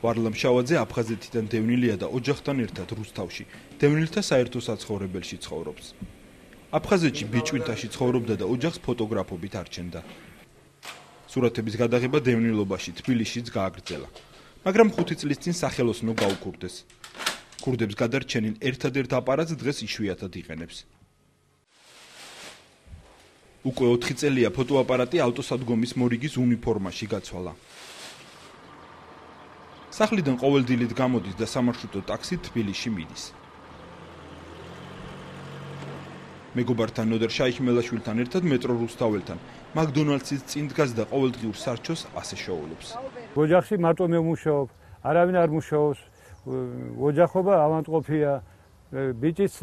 ვარლამ შავაძე აფხაზეთიდან დევნილია და ოჯახთან ერთად რუსთავში, დევნილთა საერთო საცხოვრებელში ცხოვრობს. აფხაზეთში ბიჭვინთაში ცხოვრობდა და ოჯახს ფოტოგრაფობით არჩენდა. სურათების გადაღება დევნილობაში თბილისშიც გააგრძელა, მაგრამ 5 წლის წინ სახელოსნო გაუქურდეს. ქურდებს გადარჩენილ ერთადერთ აპარატს დღეს იშვიათად იყენებს. უკვე 4 წელია ფოტოაპარატი ავტოსადგომის მორიგის უნიფორმაში გაცვალა. სახლიდან ყოველდილით გამოდის და სამარშრუტო ტაქსით თბილისში მიდის. მეგობართან ნოდარ შაიხმელაშვილთან ერთად მეტრო რუსთაველთან მაკდონალდსის წინ დგას და ყოველდღიურ სარჩოს ასე შოულობს. ოჯახში მარტო მე ვმუშაობ, არავინ არ მუშაობს. ოჯახობა ავანტყოფია, ბიჭიც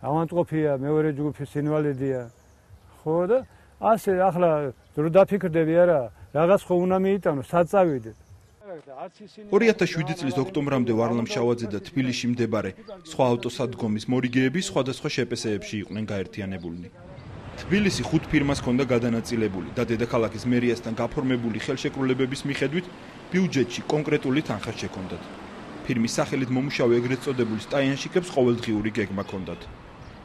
ავანტყოფია, მეორე ჯგუფის ინვალიდია. ხო და ასე ახლა დრო დაფიქრდები არა, რაღაც ხო უნდა მიიტანო, საწავიდეთ. 2007 წლის ოქტომბრამდე ვარლამ შავაძე და თბილისში მდებარე სხვა ავტოსადგომის მორიგეები სხვადასხვა შეპესეებში იყვნენ გაერთიანებულნი. თბილისი 5 ფირმას ჰქონდა გადანაწილებული და დედაქალაქის მერიასთან გაფორმებული ხელშეკრულებების მიხედვით ბიუჯეტში კონკრეტული თანხა შექონდათ. ფირმის სახელით მომუშავე ეგრეთ წოდებული სტაიანშიკებს ყოველდღიური გეგმა ჰქონდათ.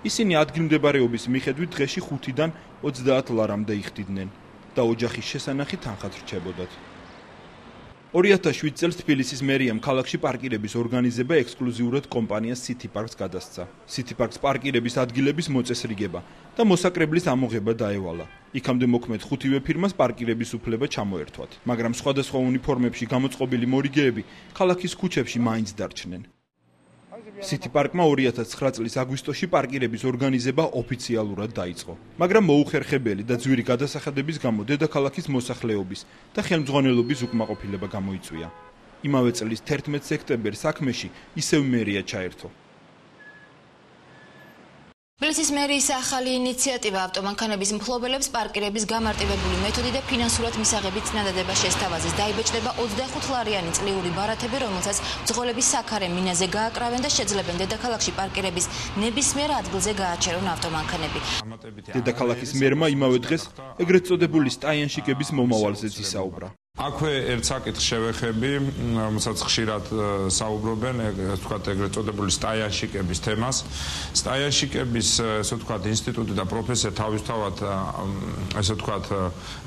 ისინი ადგილმდებარეობის მიხედვით დღეში 5-დან 30 ლარამდე იხდიდნენ და ოჯახის შესანახი თანხად რჩებოდათ. 2007 წელს თბილისის მერიამ ქალაქში პარკირების ორგანიზება ექსკლუზიურად კომპანიას City Parks გადასცა. City Parks პარკირების ადგილების მოწესრიგება და მოსაკრებლის ამოღება დაევალა. იქამდე მოქმედ 5-ვე ფირმას პარკირების უფლება ჩამოერთვათ, მაგრამ სხვადასხვა უნიფორმებში გამოწყობილი მორიგეები ქალაქის ქუჩებში მაინც დარჩნენ. City Park-მა 2009 წლის აგვისტოში პარკირების ორგანიზება ოფიციალურად დაიწყო, მაგრამ მოუხერხებელი და ძვირი გადასახადების გამო დედაქალაქის მოსახლეობის და ხელმძღვანელობის უკმაყოფილება გამოიწვია. იმავე წლის 11 სექტემბერს საქმეში ისევ მერია ჩაერთო. თბილისის მერიის ახალი ინიციატივა ავტომანქანების მფლობელებს პარკირების გამარტივებული მეთოდი და ფინანსურად მისაღები წინადადება შესთავაზეს. დაიბეჭდება 25 ლარიანი წლიური ბარათები, რომელსაც მძღოლების საქარე მინაზე გააკრავენ და შეძლებენ დედაქალაქში პარკირების ნებისმიერ ადგილზე გააჩერონ ავტომანქანები. დედაქალაქის მერმა იმავე დღეს ეგრეთ წოდებული სტაიანშიკების მომავალზეც ისაუბრა. აქვე ერთ საკითხს შევეხები, რომელსაც ხშირად საუბრობენ, ვთქვათ, ეგრეთ წოდებული სტაიანშიკების თემას. სტაიანშიკების, ასე ვთქვათ, ინსტიტუტი და პროფესია თავისთავად, ასე ვთქვათ,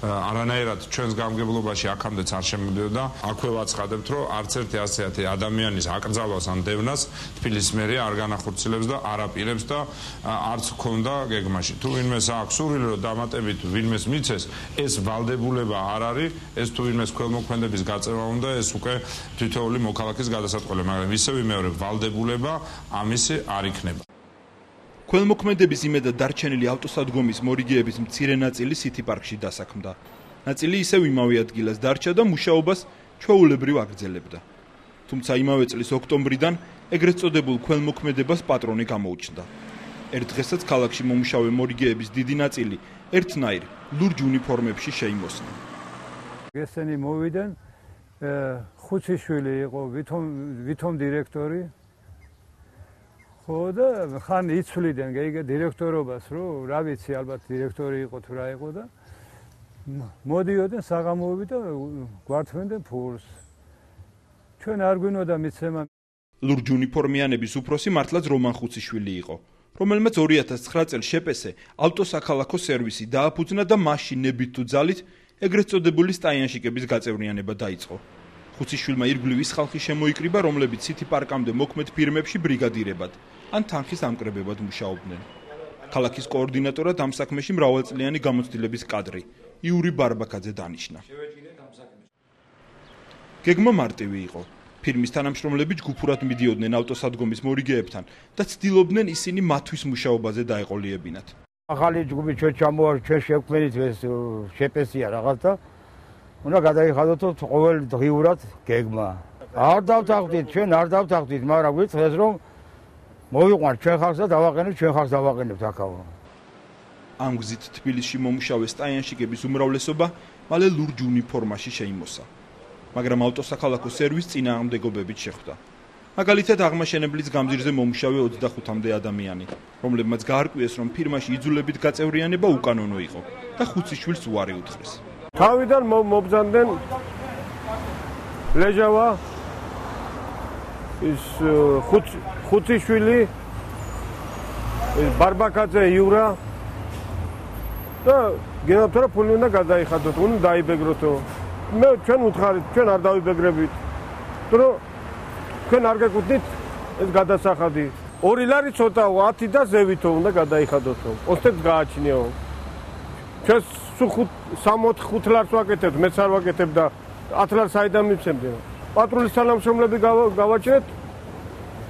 არანაირად ჩვენს გამგებლობაში აქამდეც არ შემოდიოდა. აქვე ვაცხადებთ, რომ არც ერთი ასეთი ადამიანის აკრძალვას ან დევნას თბილისის მერია არ განახორციელებს და არ აპირებს და არც ჰქონდა გეგმაში. თუ ვინმეს აქვს სურვილი, რომ დამატებით ვინმეს მიცეს, ეს ვალდებულება არ არის, ეს თუ ეს ქველმოქმედების გაწევა უნდა ეს უკვე თითოეული მოქალაქის გადასაწყვეტია, მაგრამ ისევ იმეორებ ვალდებულება ამისი არ იქნება. ქველმოქმედების იმედად დარჩენილი ავტოსადგომის მორიგეების მცირე ნაწილი City Park-ში დასაქმდა. ნაწილი ისევ იმავე ადგილას დარჩა და მუშაობას ჩვეულებრივ აგრძელებდა. თუმცა იმავე წლის ოქტომბრიდან ეგრეთ წოდებულ ქველმოქმედებას პატრონი გამოუჩნდა. ერთ დღესაც ქალაქში მომუშავე მორიგეების დიდი ნაწილი ერთნაირ ლურჯ უნიფორმებში შეიმოსნა. ესენი მოვიდნენ, ხუციშვილი იყო, ვითომ დირექტორი. ხო და ხან იცვლიდნენ დირექტორობას, რომ რა ვიცი, ალბათ დირექტორი იყო თუ რა იყო და მოდიოდნენ საღამოები და გვართმენდნენ ფულს. ჩვენ არ გვინოდა მიცემა. ლურჯ უნიფორმიანების უფროსი მართლაც რომან ხუციშვილი იყო, რომელმაც 2009 წელს შეპესე ავტოსაქალაქო სერვისი დააფუძნა და მასში ნებით თუ ძალით ეგრეთ წოდებული სტაიანშიკების გაწევრიანება დაიწყო. ხუციშვილმა ირგვლივ ის ხალხი შემოიკრიბა, რომლებიც City Park-ამდე მოქმედ ფირმებში ბრიგადირებად ან თანხის ამკრებებად მუშაობდნენ. ქალაქის კოორდინატორად ამ საქმეში მრავალწლიანი გამოცდილების კადრი იური ბარბაკაძე დანიშნა. გეგმა მარტივი იყო. ფირმის თანამშრომლები ჯგუფურად მიდიოდნენ ავტოსადგომის მორიგეებთან და ცდილობდნენ ისინი მათთვის მუშაობაზე დაეყოლიებინათ. ახალი ჯგუფი ჩვენ ჩამოვარდნით, ჩვენ შევქმნით ეს შეპესია რაღაც და უნდა გადაიხადოთ ყოველ დღიურად გეგმა. არ დავთანხმდით, ჩვენ არ დავთანხმდით, მაგრამ გვიწყეს რომ მოვიყვანთ ჩვენ ხალხს და დავაყენებთ ჩვენ ხალხს დავაყენებთ აქაო. ამ გზით თბილისში მომუშავე სტაიანშიკების უმრავლესობა მალე ლურჯ უნიფორმაში შეიმოსა. მაგრამ ავტოსაქალაქო სერვისს წინააღმდეგობებით შეხვდა. მაგალითად აღმაშენებლის გამზირზე მომუშავე 25-მდე ადამიანი, რომლებმაც გაარკვიეს, რომ ფირმაში იძულებით გაწევრიანება უკანონო იყო და ხუციშვილს უარი უთხრეს. თავიდან მობრძანდნენ ლეჟავა ის ხუთიშვილი ბარბაკაძე იურა და გენათ რა ფული უნდა გადაიხადოთ, უნდა დაიბეგროთო. მე ჩვენ უთხარით, ჩვენ არ დავიბეგრებით. დრო თქვენ არ გეკუთვნით ეს გადასახადი. 2 ლარი ცოტაო, 10 და ზევითო უნდა გადაიხადოთო. 20 გააჩნიო. ჩვენ სულ 65 ლარს ვაკეთებთ, მეც არ ვაკეთებ და 10 ლარს საიდან მივცემდი. პატრულის თანამშრომლები გავაჭრეთ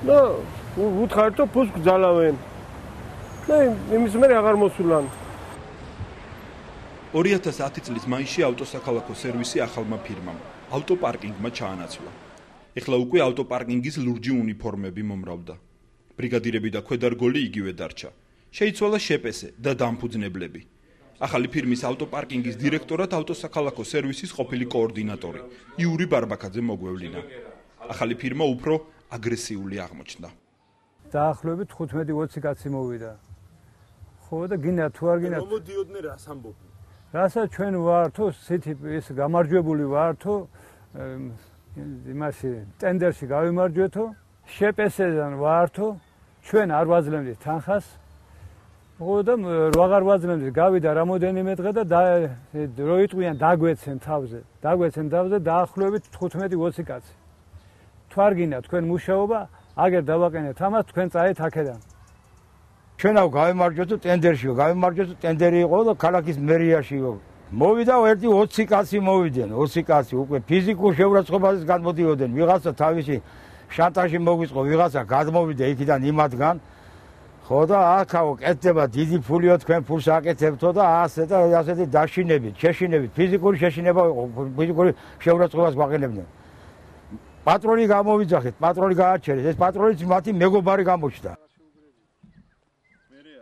და უთხარით, ფულს გძალავენ. და იმის მერე აღარ მოსულან. 2010 წლის მაისში ავტოსაქალაქო სერვისი ახალმა ფირმამ ავტოპარკინგმა ჩაანაცვლა. ეხლა უკვე ავტოპარკინგის ლურჯი უნიფორმები მომრავდა. ბრიგადირები და ქვედარგოლი იგივე დარჩა. შეიცვალა შეპესე და დამფუძნებლები. ახალი ფირმის ავტოპარკინგის დირექტორად ავტოსაქალაქო სერვისის ყოფილი კოორდინატორი იური ბარბაკაძე მოგვევლინა. ახალი ფირმა უფრო აგრესიული აღმოჩნდა. დაახლოებით 15-20 კაცი მოვიდა. ხო და გინდა თუ არ გინდა მომოდიოდნენ რას ამბობდნენ? რასაც ჩვენ ვართო, ეს გამარჯვებული ვართო, იმაში ტენდერში გავიმარჯვეთო, შეპესედან ვართო, ჩვენ არ ვაძლევდით თანხას. ხო და ვაღარ ვაძლევდით, გავიდა რამოდენიმე დღე და რო იტყვიან დაგვეცენ თავზე დაახლოებით 15-20 კაცი. თუ არ გინდა თქვენ მუშაობა, აგერ დავაყენეთ ამას, თქვენ წაეთ აქედან. ჩვენავ გავიმარჯვეთო ტენდერში, ტენდერი იყო და ქალაქის მერიაში. მოვიდა ერთი 20 კაცი მოვიდნენ, 20 კაცი უკვე ფიზიკურ შეურაცხყოფაზე გადმოდიოდნენ. ვიღაცა თავისი შანტაჟი მოგვიწყო, ვიღაცა გადმოვიდა იქიდან იმათგან. ხო და აქაო კეთდება დიდი ფულიო, თქვენ ფულს აკეთებთო და ასეთი დაშინებით, შეშინებით, ფიზიკური შეშინება, ფიზიკური შეურაცხყოფას გვაყენებდნენ. პატრონი გამოვიძახეთ, პატრონი გააჩერეს, ეს პატრონიც მათი მეგობარი გამოჩნდა.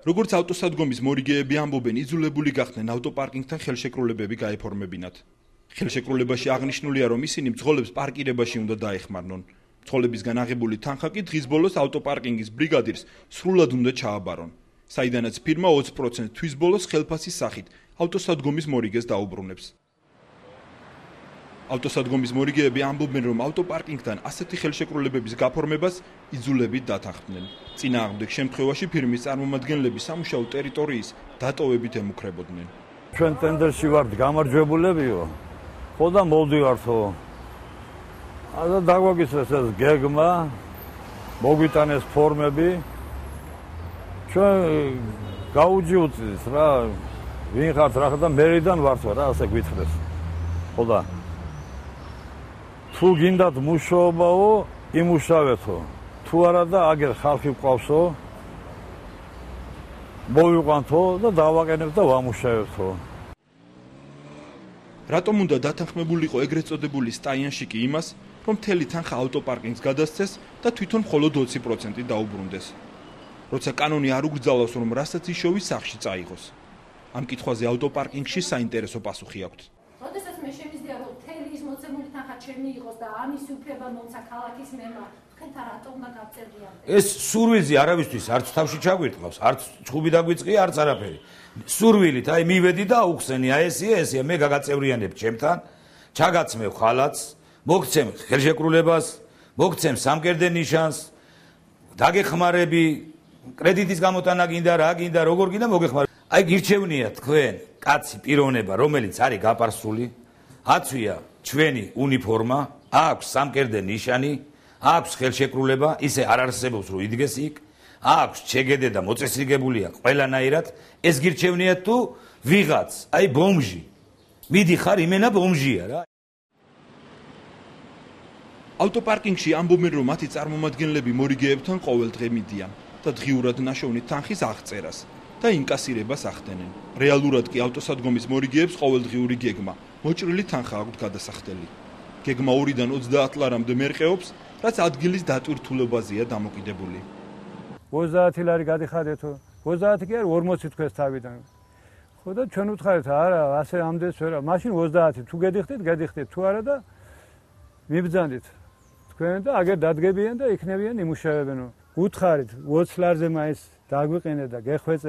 როგორც ავტოსადგომის მორიგეები ამბობენ, იძულებული გახდნენ ავტოპარკინგთან ხელშეკრულებები გაეფორმებინათ. ხელშეკრულებაში აღნიშნულია, რომ ისინი მძღოლებს პარკირებაში უნდა დაეხმარნონ. მძღოლებისგან აღებული თანხა კი დღის ბოლოს ავტოპარკინგის ბრიგადირს სრულად უნდა ჩააბარონ. საიდანაც ფირმა 20% თვის ბოლოს ხელფასის სახით ავტოსადგომის მორიგეს დაუბრუნებს. ავტოსადგომის მორიგეები ამბობენ, რომ ავტოპარკინგთან ასეთი ხელშეკრულებების გაფორმებას იძულებით დათანხმდნენ. წინააღმდეგ შემთხვევაში ფირმის წარმომადგენლები სამუშაო ტერიტორიის დატოვებით ემუქრებოდნენ. ჩვენ ტენდერში ვართ გამარჯვებულებიო. ხო და მოვდივართო. და დაგვაგისრეს ეს გეგმა, მოგვიტანეს ფორმები. ჩვენ გაუჯიუწეს რა, ვინ ხართ რა და მერიდან ვართო რა, ასე გვითხრეს. ხო და თუ გინდათ მუშაობაო, იმუშავეთო. თუ არა და აგერ ხალხი გვყავსო, მოვიყვანთო და დავაყენებთ და ვამუშავებთო. რატომ უნდა დათანხმებულიყო ეგრეთ წოდებული სტაიანშიკი იმას, რომ მთელი თანხა ავტოპარკინგს გადასცეს და თვითონ მხოლოდ 20% დაუბრუნდეს. როცა კანონი არ უგრძალავს, რომ რასაც იშოვის სახში წაიღოს. ამ კითხვაზე ავტოპარკინგში საინტერესო პასუხი აქვთ. როდესაც მე შემიძლია რომ მთელი ის მოცემული თანხა ჩემი იყოს და ამის უფლება მომცა ქალაქის მერმა, თქვენთან რატომ უნდა გავწერდიან? ეს სურვილზე არავისთვის არც თავში ჩაგვირტყავს, არც ჩხუბი დაგვიწყია, არც არაფერი. სურვილით, აი მივედი და აუხსენი, აი ესია, მე გაგაწევრიანებ ჩემთან, ჩაგაცმევ ხალათს, მოგცემ ხელშეკრულებას, მოგცემ სამკერდე ნიშანს, დაგეხმარები, კრედიტის გამოტანა გინდა, რა გინდა, როგორ გინდა მოგეხმარებ. აი გირჩევნია თქვენ, კაცი პიროვნება, რომელიც არის გაპარსული, აცვია ჩვენი უნიფორმა, აქვს სამკერდე ნიშანი, აქვს ხელშეკრულება, ისე არ არსებობს რომ იდგეს იქ, აქვს ჩეგედე და მოწესრიგებულია ყველანაირად, ეს გირჩევნია თუ ვიღაც, აი ბომჟი. მიდიხარ იმენა ბომჟია რა. ავტოპარკინგში ამბობენ, რომ მათი წარმომადგენლები მორიგეებთან ყოველ დღე მიდიან და დღიურად ნაშოვნი თანხის აღწერას და ინკასირებას ახდენენ. რეალურად კი ავტოსადგომის მორიგეებს ყოველდღიური გეგმა, მოჭრილი თანხა აქვთ გადასახდელი. გეგმა 2-დან 30 ლარამდე მერყეობს, რაც ადგილის დატვირთულებაზეა დამოკიდებული. 30 ლარი გადიხადეთო, 30 კი არ 40 თქვენს თავიდან. ხო და ჩვენ უთხარით არა, ასე ამდენს ვერა, მაშინ 30 თუ გედიხდით, თუ არა და მიბრძანდით. თქვენ და აგერ დადგებიან და იქნებიან იმუშავებენო. უთხარით 20 ლარზე მაინც დაგვიყენეთ და გეხვეწე